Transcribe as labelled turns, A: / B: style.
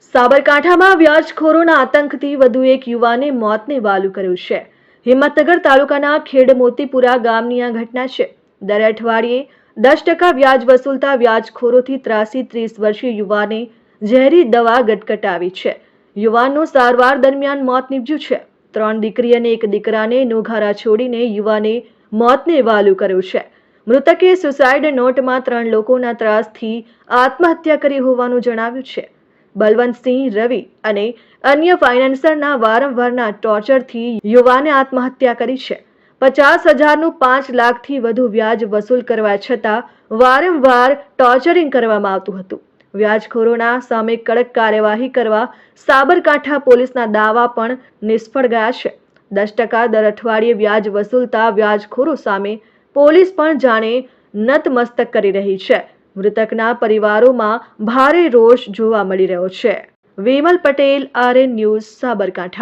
A: સાબરકાંઠામાં વ્યાજખોરોના આતંકથી વધુ એક યુવાને મોતને વાલું કર્યું છે. હિંમતનગર તાલુકાના ખેડ મોતીપુરા ગામની આ ઘટના છે. દર અઠવાડિયે 10% વ્યાજ વસૂલતા વ્યાજખોરોથી ત્રાસી 30 વર્ષીય યુવાને ઝેરી દવા ગટગટાવી છે. યુવાનનું સારવાર દરમિયાન મોત નીપજ્યું છે. 3 દીકરી અને 1 દીકરાને નોઘારા છોડીને યુવાને મોતને વાલું કર્યું છે. મૃતકે સુસાઇડ નોટમાં 3 લોકોના ત્રાસથી આત્મહત્યા કરી હોવાનું જણાવ્યું છે. બલવંતસિંહ રવિ અને અન્ય ફાઇનાન્સરના વારંવારના ટોર્ચરથી યુવાને આત્મહત્યા કરી છે. 50,000નું 5 લાખથી વધુ વ્યાજ વસૂલ કરવા છતાં વારંવાર ટોર્ચરિંગ કરવામાં આવતું હતું. વ્યાજખોરોના સામે કડક કાર્યવાહી કરવા સાબરકાંઠા પોલીસના દાવા પણ નિષ્ફળ ગયા છે. 10% દર અઠવાડિયે વ્યાજ વસૂલતા વ્યાજખોરો સામે પોલીસ પણ જાણે નતમસ્તક કરી રહી છે. મૃતકના પરિવારોમાં ભારે રોષ જોવા મળી રહ્યો છે. Vimal Patel, RN news, Sabarkantha.